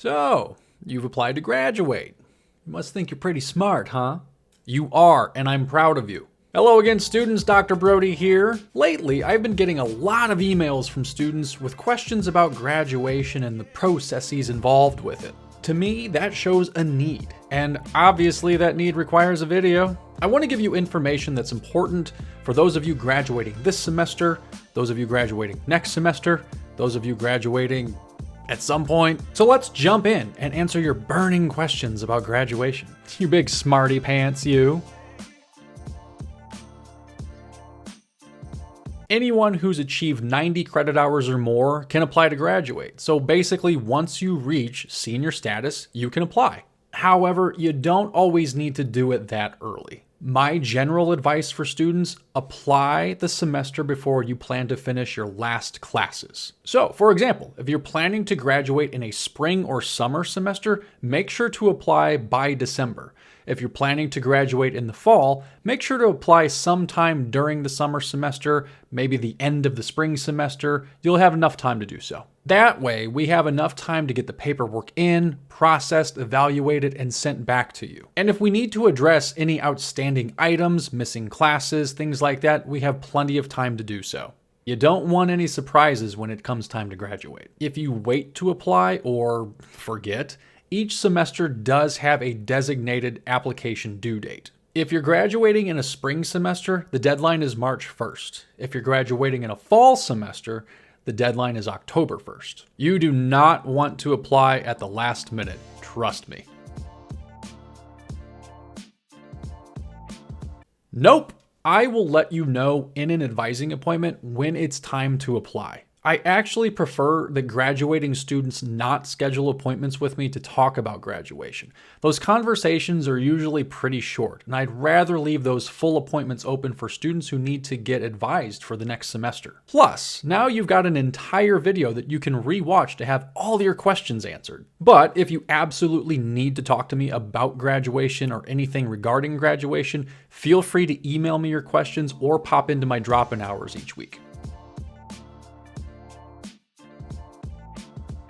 So, you've applied to graduate. You must think you're pretty smart, huh? You are, and I'm proud of you. Hello again, students. Dr. Brody here. Lately, I've been getting a lot of emails from students with questions about graduation and the processes involved with it. To me, that shows a need, and obviously that need requires a video. I want to give you information that's important for those of you graduating this semester, those of you graduating next semester, those of you graduating at some point. So let's jump in and answer your burning questions about graduation. You big smarty pants, you. Anyone who's achieved 90 credit hours or more can apply to graduate. So basically, once you reach senior status, you can apply. However, you don't always need to do it that early. My general advice for students, apply the semester before you plan to finish your last classes. So, for example, if you're planning to graduate in a spring or summer semester, make sure to apply by December. If you're planning to graduate in the fall, make sure to apply sometime during the summer semester, maybe the end of the spring semester. You'll have enough time to do so. That way, we have enough time to get the paperwork in, processed, evaluated, and sent back to you. And if we need to address any outstanding items, missing classes, things like that, we have plenty of time to do so. You don't want any surprises when it comes time to graduate. If you wait to apply or forget, each semester does have a designated application due date. If you're graduating in a spring semester, the deadline is March 1st. If you're graduating in a fall semester, the deadline is October 1st. You do not want to apply at the last minute, trust me. Nope, I will let you know in an advising appointment when it's time to apply. I actually prefer that graduating students not schedule appointments with me to talk about graduation. Those conversations are usually pretty short, and I'd rather leave those full appointments open for students who need to get advised for the next semester. Plus, now you've got an entire video that you can rewatch to have all your questions answered. But if you absolutely need to talk to me about graduation or anything regarding graduation, feel free to email me your questions or pop into my drop-in hours each week.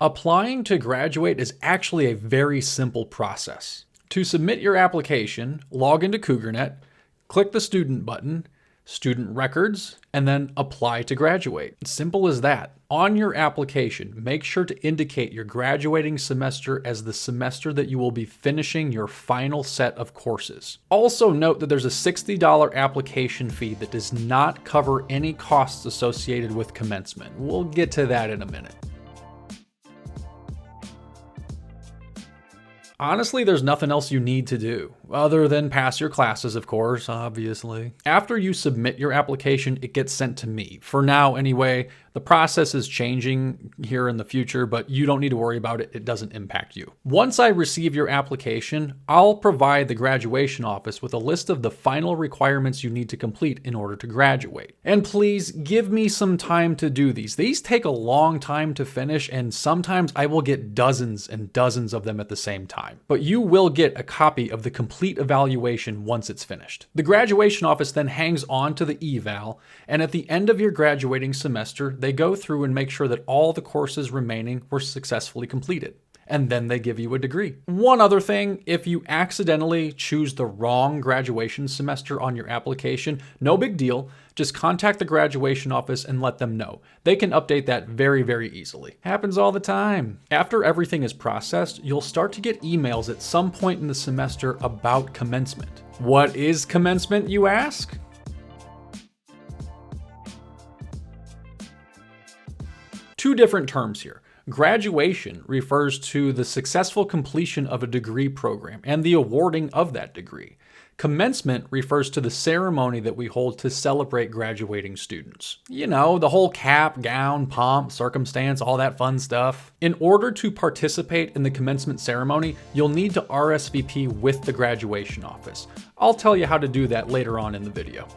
Applying to graduate is actually a very simple process. To submit your application, log into CougarNet, click the student button, student records, and then apply to graduate. Simple as that. On your application, make sure to indicate your graduating semester as the semester that you will be finishing your final set of courses. Also note that there's a $60 application fee that does not cover any costs associated with commencement. We'll get to that in a minute. Honestly, there's nothing else you need to do, other than pass your classes, of course, obviously. After you submit your application, it gets sent to me. For now, anyway. The process is changing here in the future, but you don't need to worry about it. It doesn't impact you. Once I receive your application, I'll provide the graduation office with a list of the final requirements you need to complete in order to graduate. And please give me some time to do these. These take a long time to finish, and sometimes I will get dozens and dozens of them at the same time. But you will get a copy of the complete evaluation once it's finished. The graduation office then hangs on to the eval, and at the end of your graduating semester, they go through and make sure that all the courses remaining were successfully completed. And then they give you a degree. One other thing, if you accidentally choose the wrong graduation semester on your application, no big deal. Just contact the graduation office and let them know. They can update that very, very easily. Happens all the time. After everything is processed, you'll start to get emails at some point in the semester about commencement. What is commencement, you ask? Two different terms here. Graduation refers to the successful completion of a degree program and the awarding of that degree. Commencement refers to the ceremony that we hold to celebrate graduating students. You know, the whole cap, gown, pomp, circumstance, all that fun stuff. In order to participate in the commencement ceremony, you'll need to RSVP with the graduation office. I'll tell you how to do that later on in the video.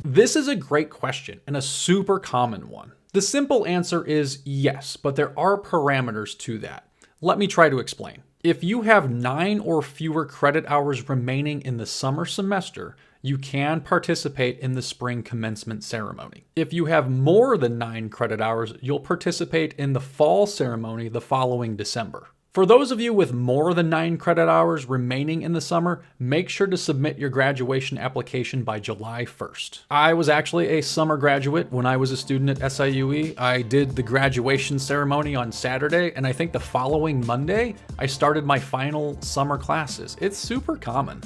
This is a great question and a super common one. The simple answer is yes, but there are parameters to that. Let me try to explain. If you have 9 or fewer credit hours remaining in the summer semester, you can participate in the spring commencement ceremony. If you have more than 9 credit hours, you'll participate in the fall ceremony the following December. For those of you with more than 9 credit hours remaining in the summer, make sure to submit your graduation application by July 1st. I was actually a summer graduate when I was a student at SIUE. I did the graduation ceremony on Saturday, and I think the following Monday, I started my final summer classes. It's super common.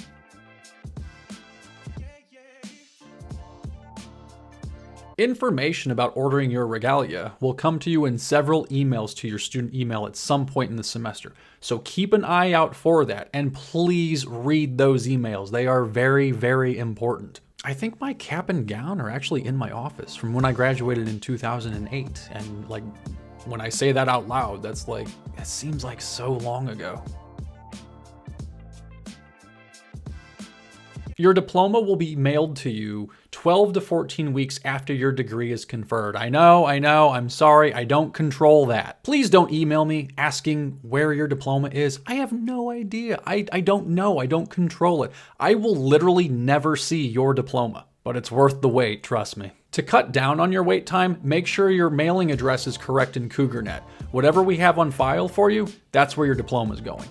Information about ordering your regalia will come to you in several emails to your student email at some point in the semester. So keep an eye out for that, and please read those emails. They are very, very important. I think my cap and gown are actually in my office from when I graduated in 2008. And like, when I say that out loud, that's like, it seems like so long ago. Your diploma will be mailed to you 12 to 14 weeks after your degree is conferred. I know, I'm sorry, I don't control that. Please don't email me asking where your diploma is. I have no idea. I don't know, I don't control it. I will literally never see your diploma, but it's worth the wait, trust me. To cut down on your wait time, make sure your mailing address is correct in CougarNet. Whatever we have on file for you, that's where your diploma is going.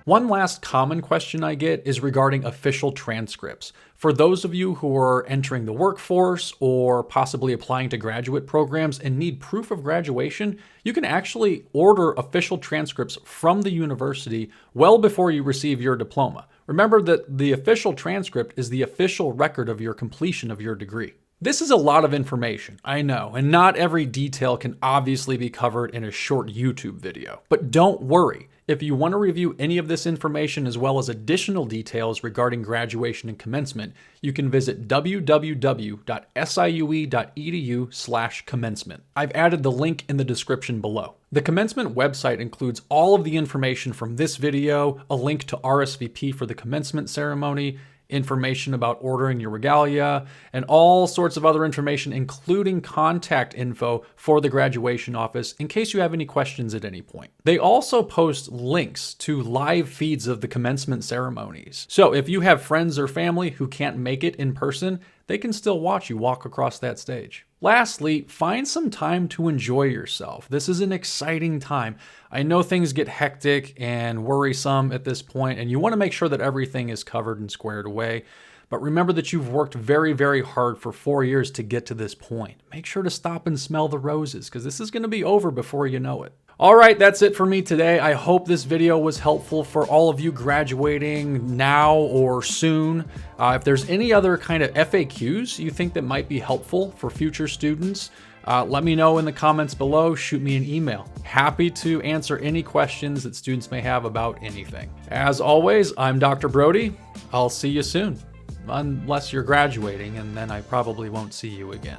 One last common question I get is regarding official transcripts. For those of you who are entering the workforce or possibly applying to graduate programs and need proof of graduation, you can actually order official transcripts from the university well before you receive your diploma. Remember that the official transcript is the official record of your completion of your degree. This is a lot of information, I know, and not every detail can obviously be covered in a short YouTube video. But don't worry. If you want to review any of this information as well as additional details regarding graduation and commencement, you can visit www.siue.edu/commencement. I've added the link in the description below. The commencement website includes all of the information from this video, a link to RSVP for the commencement ceremony, information about ordering your regalia, and all sorts of other information, including contact info for the graduation office in case you have any questions at any point. They also post links to live feeds of the commencement ceremonies. So if you have friends or family who can't make it in person, they can still watch you walk across that stage. Lastly, find some time to enjoy yourself. This is an exciting time. I know things get hectic and worrisome at this point, and you want to make sure that everything is covered and squared away. But remember that you've worked very, very hard for 4 years to get to this point. Make sure to stop and smell the roses, because this is going to be over before you know it. All right, that's it for me today. I hope this video was helpful for all of you graduating now or soon. If there's any other kind of FAQs you think that might be helpful for future students, let me know in the comments below. Shoot me an email. Happy to answer any questions that students may have about anything. As always, I'm Dr. Brody. I'll see you soon, unless you're graduating, and then I probably won't see you again.